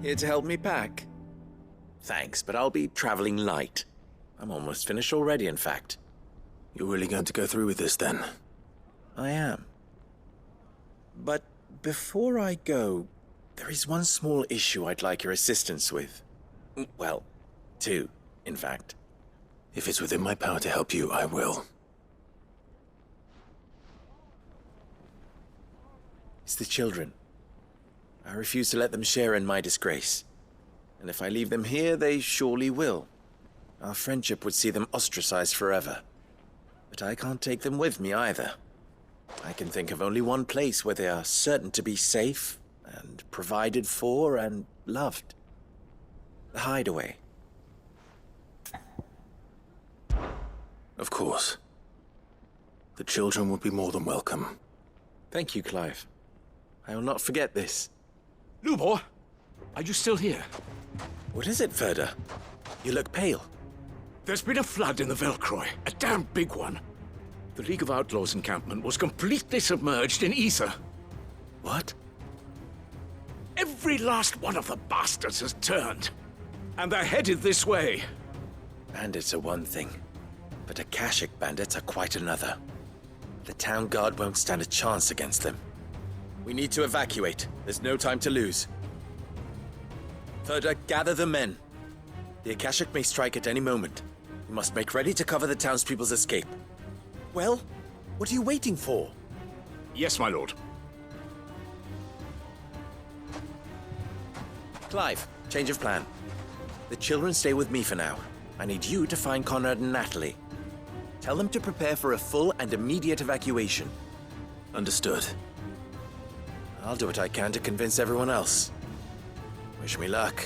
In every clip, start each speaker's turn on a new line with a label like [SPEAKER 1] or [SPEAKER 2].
[SPEAKER 1] Here to help me pack? Thanks, but I'll be traveling light. I'm almost finished already, in fact.
[SPEAKER 2] You're really going to go through with this, then?
[SPEAKER 1] I am. But before I go, there is one small issue I'd like your assistance with. Well, two, in fact.
[SPEAKER 2] If it's within my power to help you, I will.
[SPEAKER 1] It's the children. I refuse to let them share in my disgrace. And if I leave them here, they surely will. Our friendship would see them ostracized forever. But I can't take them with me either. I can think of only one place where they are certain to be safe and provided for and loved. The hideaway.
[SPEAKER 2] Of course. The children would be more than welcome.
[SPEAKER 1] Thank you, Clive. I will not forget this.
[SPEAKER 3] Lubor, are you still here?
[SPEAKER 1] What is it, Ferda? You look pale.
[SPEAKER 3] There's been a flood in the Velcroy, a damn big one. The League of Outlaws encampment was completely submerged in ether.
[SPEAKER 1] What?
[SPEAKER 3] Every last one of the bastards has turned. And they're headed this way.
[SPEAKER 1] Bandits are one thing, but Akashic bandits are quite another. The town guard won't stand a chance against them. We need to evacuate. There's no time to lose. Ferda, gather the men. The Akashic may strike at any moment. We must make ready to cover the townspeople's escape. Well, what are you waiting for?
[SPEAKER 3] Yes, my lord.
[SPEAKER 1] Clive, change of plan. The children stay with me for now. I need you to find Conrad and Natalie. Tell them to prepare for a full and immediate evacuation.
[SPEAKER 2] Understood.
[SPEAKER 1] I'll do what I can to convince everyone else. Wish me luck.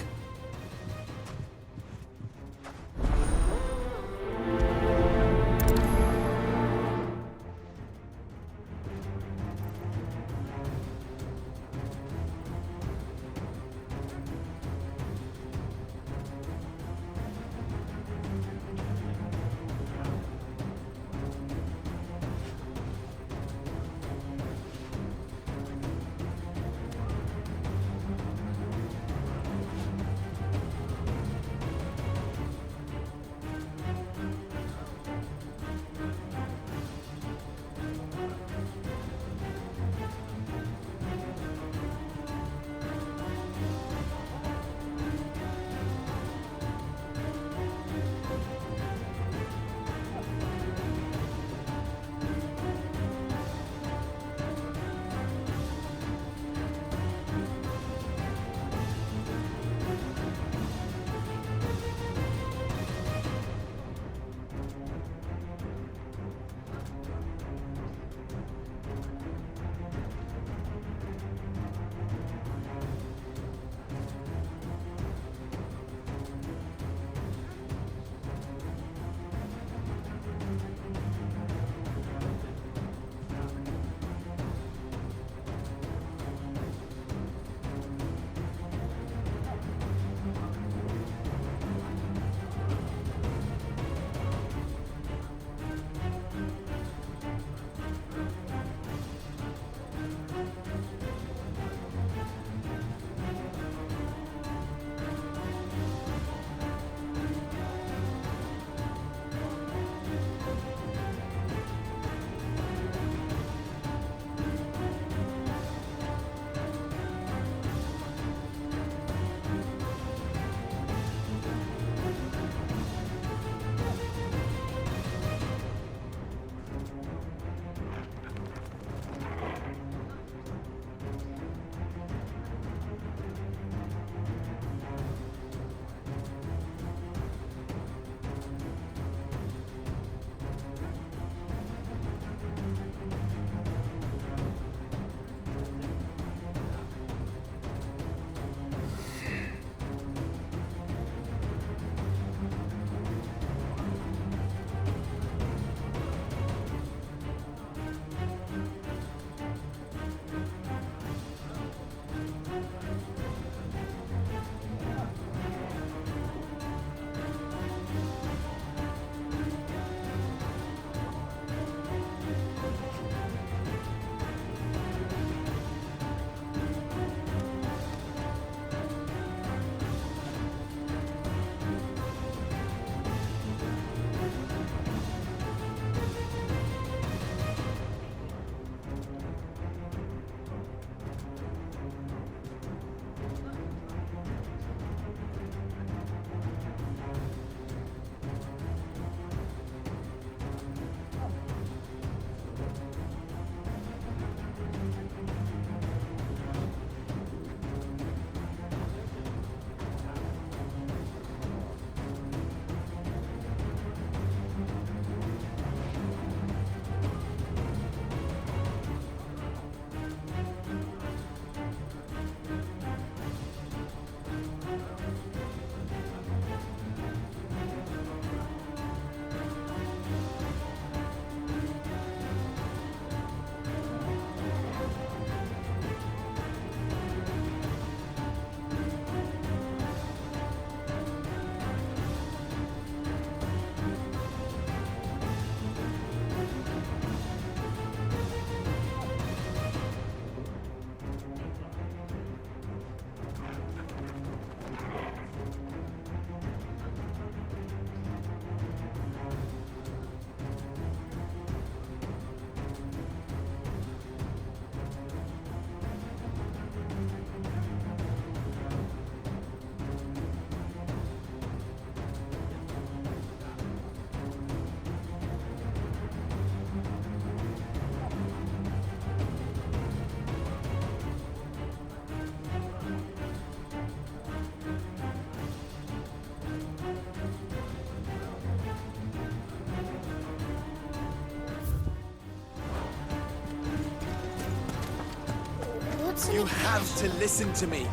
[SPEAKER 4] What's in
[SPEAKER 1] You
[SPEAKER 4] it?
[SPEAKER 1] have to listen to me.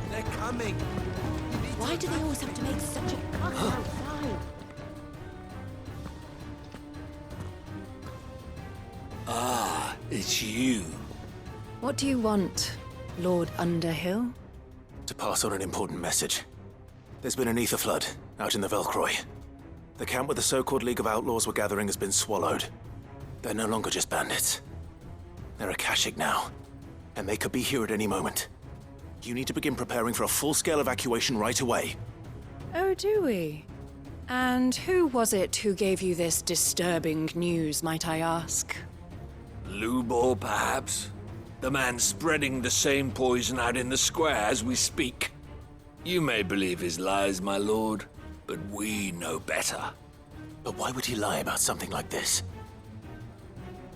[SPEAKER 1] They're coming.
[SPEAKER 4] Why do they always have to make such a fuss outside?
[SPEAKER 5] It's you.
[SPEAKER 6] What do you want, Lord Underhill?
[SPEAKER 2] To pass on an important message. There's been an ether flood out in the Velcroy. The camp where the so-called League of Outlaws were gathering has been swallowed. They're no longer just bandits. They're Akashic now, and they could be here at any moment. You need to begin preparing for a full-scale evacuation right away.
[SPEAKER 6] Oh, do we? And who was it who gave you this disturbing news, might I ask?
[SPEAKER 5] Lubor, perhaps? The man spreading the same poison out in the square as we speak. You may believe his lies, my lord, but we know better.
[SPEAKER 2] But why would he lie about something like this?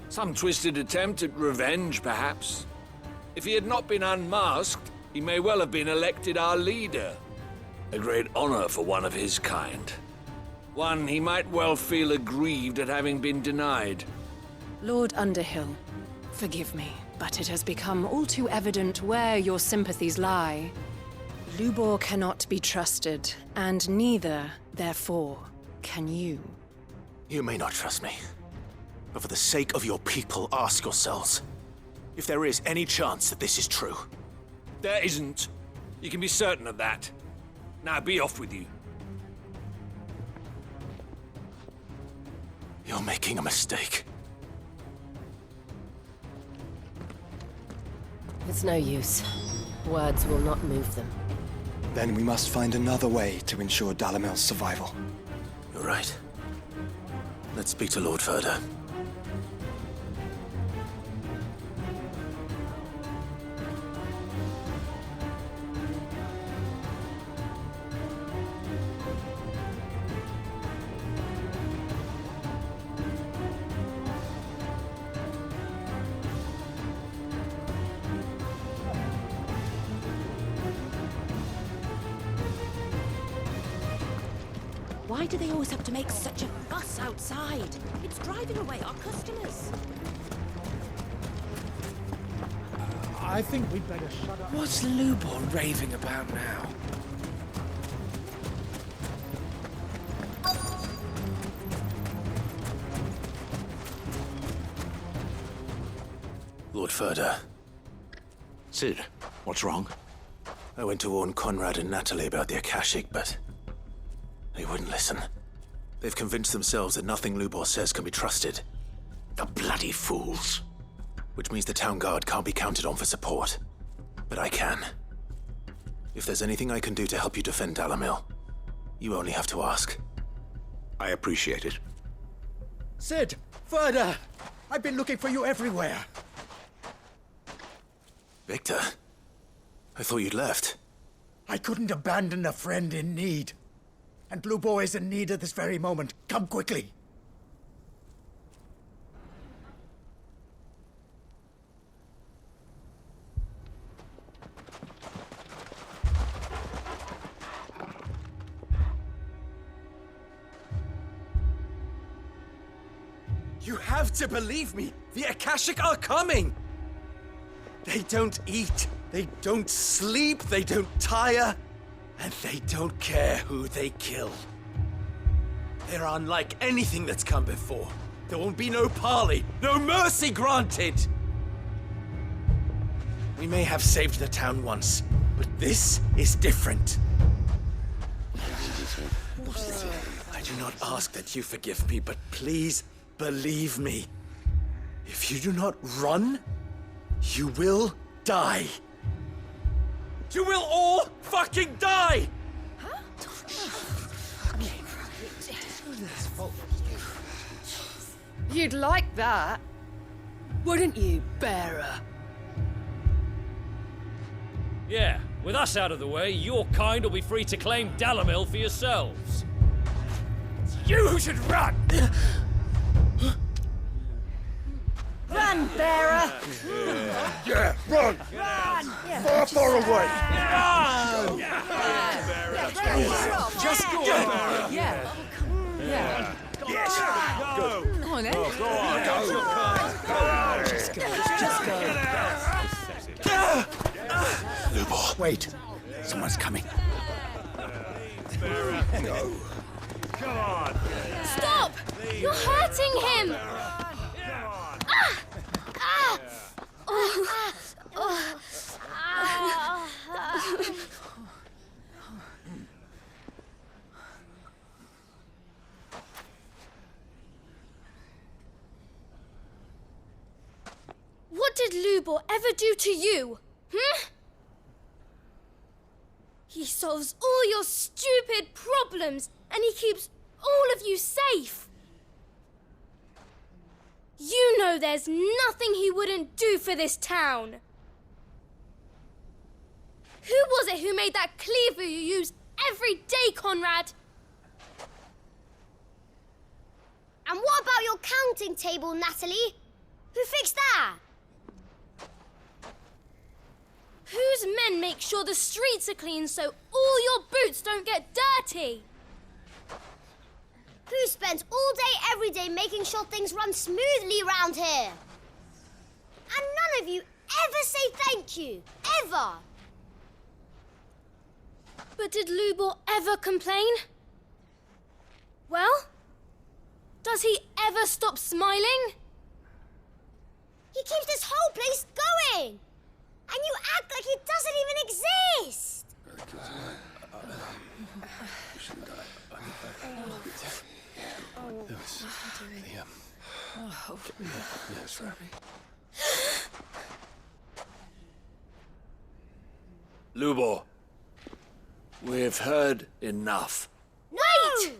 [SPEAKER 5] Some twisted attempt at revenge, perhaps. If he had not been unmasked, he may well have been elected our leader. A great honor for one of his kind. One he might well feel aggrieved at having been denied.
[SPEAKER 6] Lord Underhill, forgive me, but it has become all too evident where your sympathies lie. Lubor cannot be trusted, and neither, therefore, can you.
[SPEAKER 2] You may not trust me, but for the sake of your people, ask yourselves if there is any chance that this is true.
[SPEAKER 5] There isn't. You can be certain of that. Now be off with you.
[SPEAKER 2] You're making a mistake.
[SPEAKER 4] It's no use. Words will not move them.
[SPEAKER 7] Then we must find another way to ensure Dalamil's survival.
[SPEAKER 2] You're right. Let's speak to Lord Ferder.
[SPEAKER 4] Why do they always have to make such a fuss outside? It's driving away our customers.
[SPEAKER 3] I think we'd better shut up.
[SPEAKER 8] What's Lubor raving about now?
[SPEAKER 2] Lord Ferder,
[SPEAKER 3] Sid, what's wrong?
[SPEAKER 2] I went to warn Conrad and Natalie about the Akashic, but they wouldn't listen. They've convinced themselves that nothing Lubor says can be trusted.
[SPEAKER 3] The bloody fools.
[SPEAKER 2] Which means the town guard can't be counted on for support. But I can. If there's anything I can do to help you defend Dalamil, you only have to ask.
[SPEAKER 3] I appreciate it.
[SPEAKER 9] Sid! Ferder! I've been looking for you everywhere.
[SPEAKER 2] Victor, I thought you'd left.
[SPEAKER 9] I couldn't abandon a friend in need. And Lubor is in need at this very moment. Come quickly.
[SPEAKER 1] You have to believe me. The Akashic are coming. They don't eat. They don't sleep. They don't tire. And they don't care who they kill. They're unlike anything that's come before. There won't be no parley, no mercy granted! We may have saved the town once, but this is different. I do not ask that you forgive me, but please believe me. If you do not run, you will die. You will all fucking die!
[SPEAKER 6] You'd like that, wouldn't you, bearer?
[SPEAKER 10] Yeah, with us out of the way, your kind will be free to claim Dalamil for yourselves.
[SPEAKER 9] You should run!
[SPEAKER 6] Run, bearer!
[SPEAKER 9] Yeah, run! Far, far away!
[SPEAKER 6] Just go on. Yeah. Yeah.
[SPEAKER 9] Yes! Go!
[SPEAKER 6] Come on, then.
[SPEAKER 9] Go on! Go!
[SPEAKER 6] Just go. Just go.
[SPEAKER 2] Lubor.
[SPEAKER 9] Wait. Someone's coming.
[SPEAKER 11] Stop! You're hurting him! What did Lubor ever do to you? He solves all your stupid problems, and he keeps all of you safe. You know there's nothing he wouldn't do for this town. Who was it who made that cleaver you use every day, Conrad?
[SPEAKER 12] And what about your counting table, Natalie? Who fixed that?
[SPEAKER 11] Whose men make sure the streets are clean so all your boots don't get dirty?
[SPEAKER 12] Who spends all day, every day making sure things run smoothly round here? And none of you ever say thank you. Ever.
[SPEAKER 11] But did Lubor ever complain? Well, does he ever stop smiling?
[SPEAKER 12] He keeps this whole place going. And you act like he doesn't even exist.
[SPEAKER 5] Lubor, we've heard enough.
[SPEAKER 12] Wait!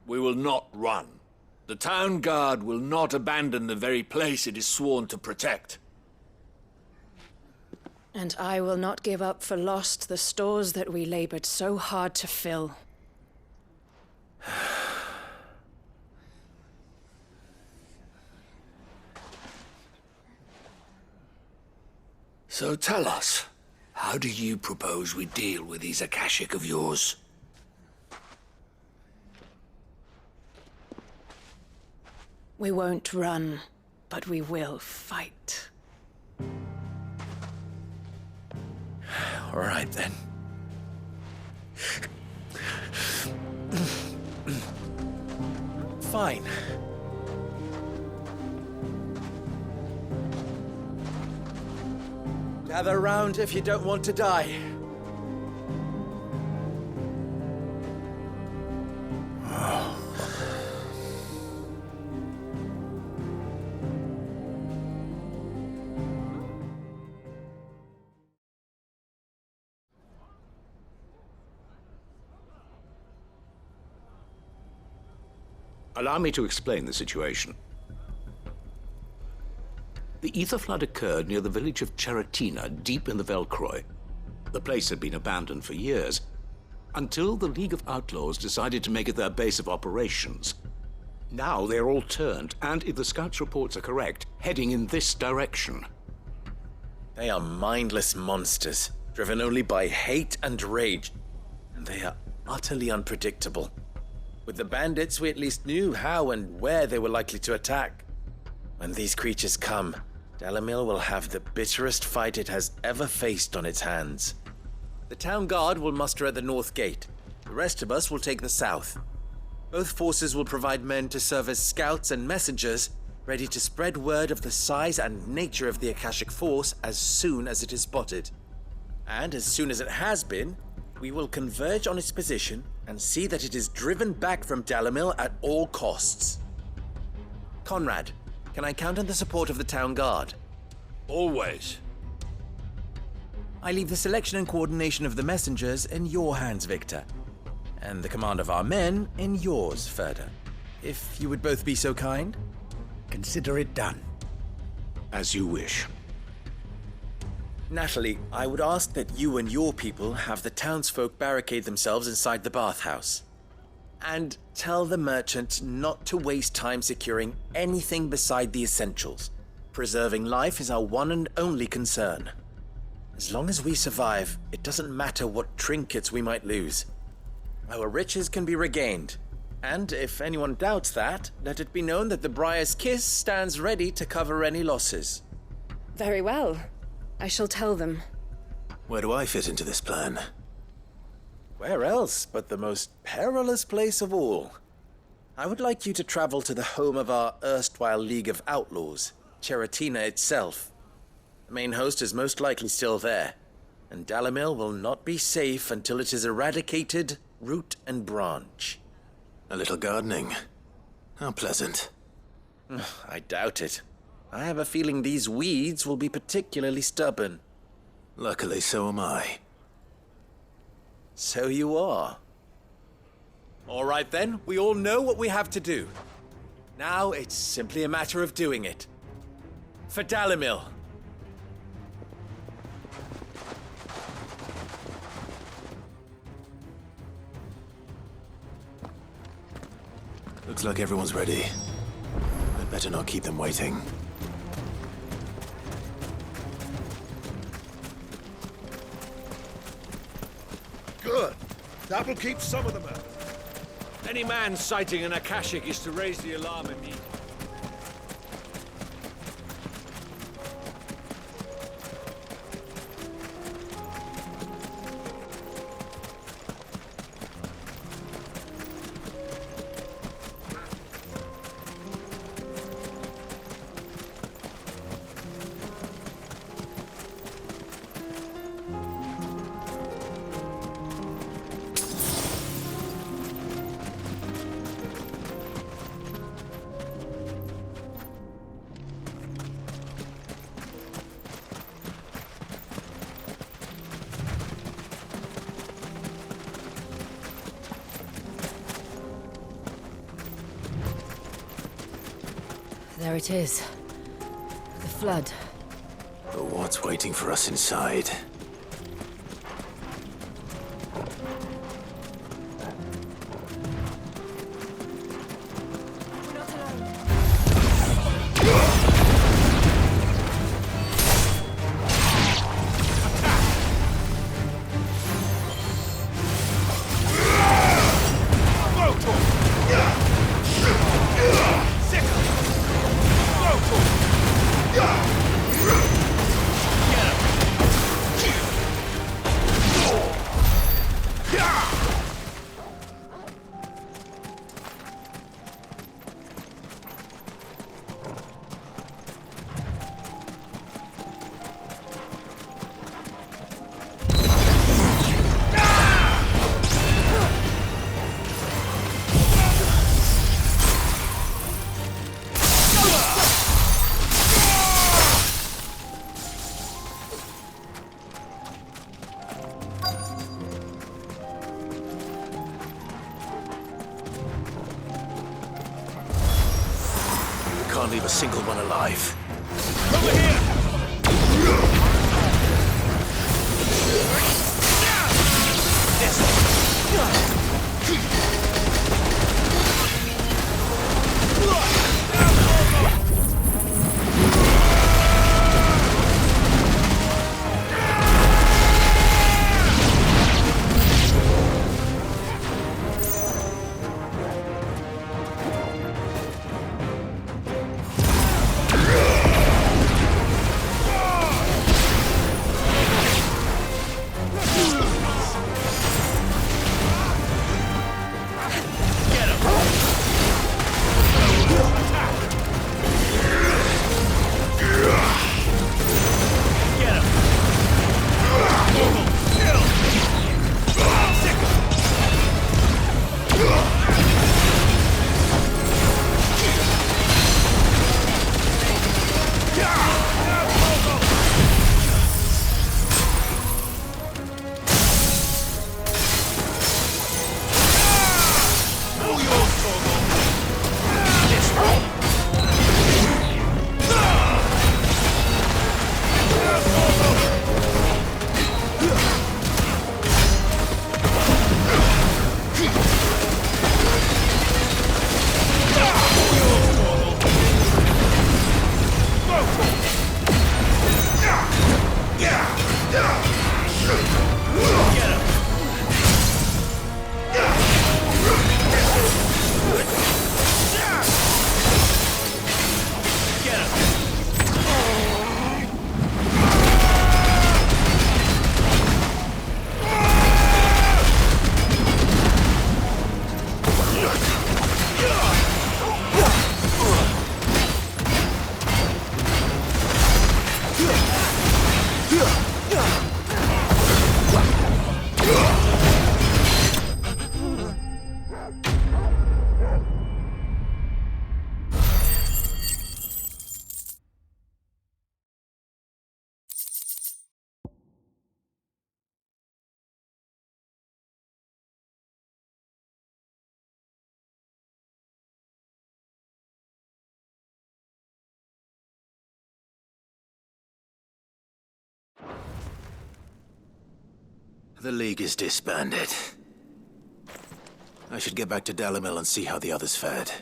[SPEAKER 5] We will not run. The town guard will not abandon the very place it is sworn to protect.
[SPEAKER 6] And I will not give up for lost the stores that we labored so hard to fill.
[SPEAKER 5] So tell us, how do you propose we deal with these Akashic of yours?
[SPEAKER 6] We won't run, but we will fight.
[SPEAKER 1] All right, then. Fine. Gather round if you don't want to die.
[SPEAKER 3] Allow me to explain the situation. The ether flood occurred near the village of Cheratina, deep in the Velcroy. The place had been abandoned for years, until the League of Outlaws decided to make it their base of operations. Now they're all turned, and if the scouts' reports are correct, heading in this direction.
[SPEAKER 1] They are mindless monsters, driven only by hate and rage, and they are utterly unpredictable. With the bandits, we at least knew how and where they were likely to attack. When these creatures come, Dalamil will have the bitterest fight it has ever faced on its hands. The town guard will muster at the north gate. The rest of us will take the south. Both forces will provide men to serve as scouts and messengers, ready to spread word of the size and nature of the Akashic force as soon as it is spotted. And as soon as it has been, we will converge on its position and see that it is driven back from Dalamil at all costs. Conrad, can I count on the support of the town guard?
[SPEAKER 5] Always.
[SPEAKER 1] I leave the selection and coordination of the messengers in your hands, Victor. And the command of our men in yours, Ferda. If you would both be so kind.
[SPEAKER 9] Consider it done.
[SPEAKER 3] As you wish.
[SPEAKER 1] Natalie, I would ask that you and your people have the townsfolk barricade themselves inside the bathhouse. And tell the merchant not to waste time securing anything beside the essentials. Preserving life is our one and only concern. As long as we survive, it doesn't matter what trinkets we might lose. Our riches can be regained. And if anyone doubts that, let it be known that the Briar's Kiss stands ready to cover any losses.
[SPEAKER 6] Very well. I shall tell them.
[SPEAKER 2] Where do I fit into this plan?
[SPEAKER 1] Where else but the most perilous place of all? I would like you to travel to the home of our erstwhile League of Outlaws, Cheratina itself. The main host is most likely still there, and Dalimil will not be safe until it is eradicated, root and branch.
[SPEAKER 2] A little gardening. How pleasant.
[SPEAKER 1] I doubt it. I have a feeling these weeds will be particularly stubborn.
[SPEAKER 2] Luckily, so am I.
[SPEAKER 1] So you are. All right then, we all know what we have to do. Now it's simply a matter of doing it. For Dalimil.
[SPEAKER 2] Looks like everyone's ready. I'd better not keep them waiting.
[SPEAKER 13] Good. That'll keep some of them out.
[SPEAKER 5] Any man sighting an Akashic is to raise the alarm immediately.
[SPEAKER 4] There it is. The flood.
[SPEAKER 2] But what's waiting for us inside? Can't leave a single one alive.
[SPEAKER 13] Over here!
[SPEAKER 2] The League is disbanded. I should get back to Dalimil and see how the others fared.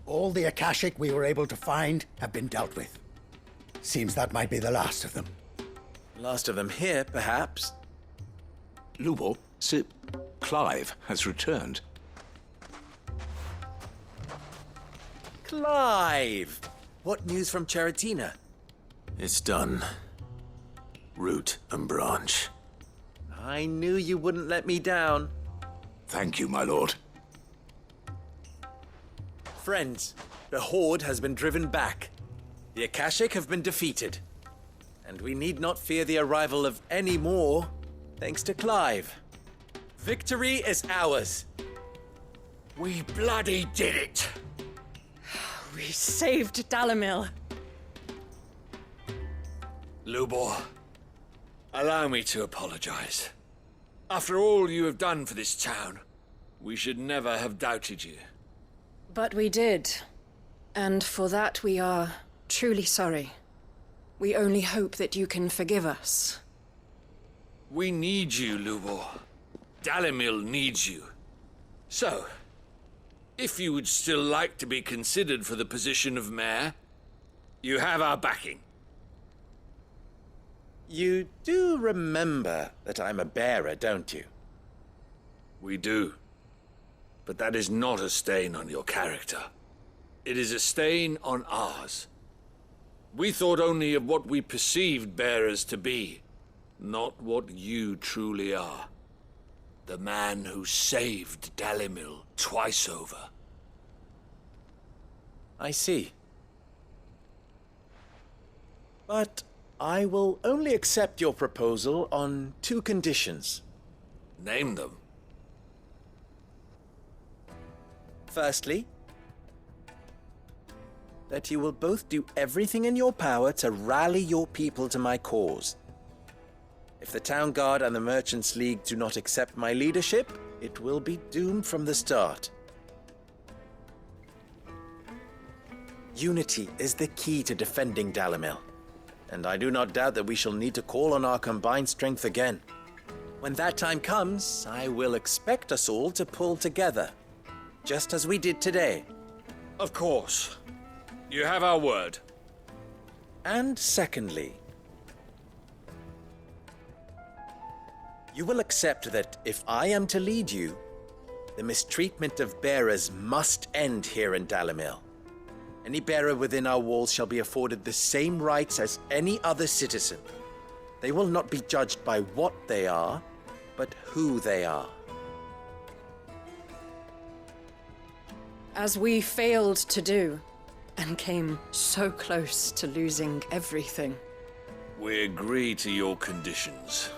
[SPEAKER 9] All the Akashic we were able to find have been dealt with. Seems that might be the last of them.
[SPEAKER 1] Last of them here, perhaps.
[SPEAKER 3] Lubor, Sir Clive has returned.
[SPEAKER 1] Clive! What news from Charatina?
[SPEAKER 2] It's done. Root and branch.
[SPEAKER 1] I knew you wouldn't let me down.
[SPEAKER 3] Thank you, my lord.
[SPEAKER 1] Friends, the Horde has been driven back. The Akashic have been defeated. And we need not fear the arrival of any more, thanks to Clive. Victory is ours.
[SPEAKER 5] We bloody did it!
[SPEAKER 6] We saved Dalimil.
[SPEAKER 5] Lubor, allow me to apologize. After all you have done for this town, we should never have doubted you.
[SPEAKER 6] But we did. And for that we are truly sorry. We only hope that you can forgive us.
[SPEAKER 5] We need you, Lubor. Dalimil needs you. So, if you would still like to be considered for the position of mayor, you have our backing.
[SPEAKER 1] You do remember that I'm a bearer, don't you?
[SPEAKER 5] We do. But that is not a stain on your character. It is a stain on ours. We thought only of what we perceived bearers to be, not what you truly are. The man who saved Dalimil twice over.
[SPEAKER 1] I see. But I will only accept your proposal on 2 conditions.
[SPEAKER 5] Name them.
[SPEAKER 1] Firstly, that you will both do everything in your power to rally your people to my cause. If the Town Guard and the Merchants League do not accept my leadership, it will be doomed from the start. Unity is the key to defending Dalimil, and I do not doubt that we shall need to call on our combined strength again. When that time comes, I will expect us all to pull together, just as we did today.
[SPEAKER 5] Of course. You have our word.
[SPEAKER 1] And secondly, you will accept that if I am to lead you, the mistreatment of bearers must end here in Dalimil. Any bearer within our walls shall be afforded the same rights as any other citizen. They will not be judged by what they are, but who they are.
[SPEAKER 6] As we failed to do, and came so close to losing everything.
[SPEAKER 5] We agree to your conditions.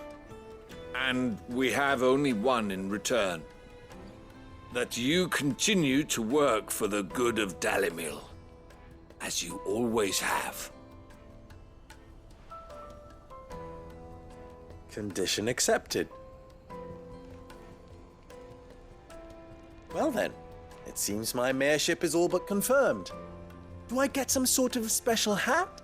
[SPEAKER 5] And we have only one in return. That you continue to work for the good of Dalimil, as you always have.
[SPEAKER 1] Condition accepted. Well then, it seems my mayorship is all but confirmed. Do I get some sort of special hat?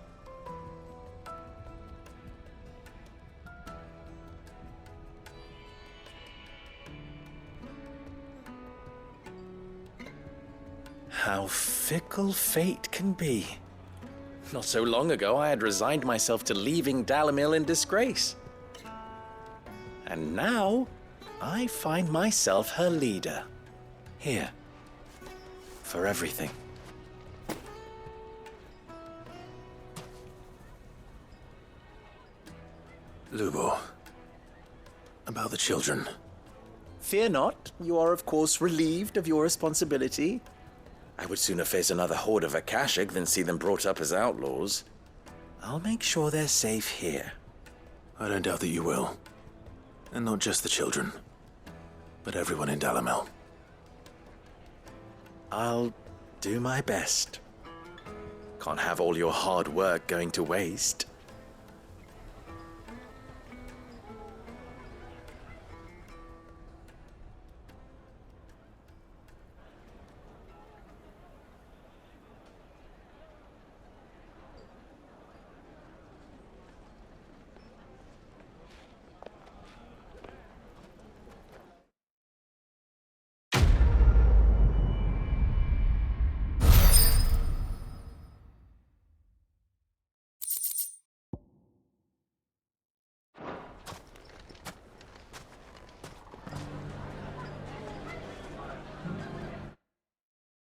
[SPEAKER 1] How fickle fate can be. Not so long ago, I had resigned myself to leaving Dalimil in disgrace. And now, I find myself her leader. Here. For everything.
[SPEAKER 2] Lubor. About the children.
[SPEAKER 1] Fear not. You are, of course, relieved of your responsibility. I would sooner face another horde of Akashic than see them brought up as outlaws. I'll make sure they're safe here.
[SPEAKER 2] I don't doubt that you will. And not just the children, but everyone in Dalimil.
[SPEAKER 1] I'll do my best. Can't have all your hard work going to waste.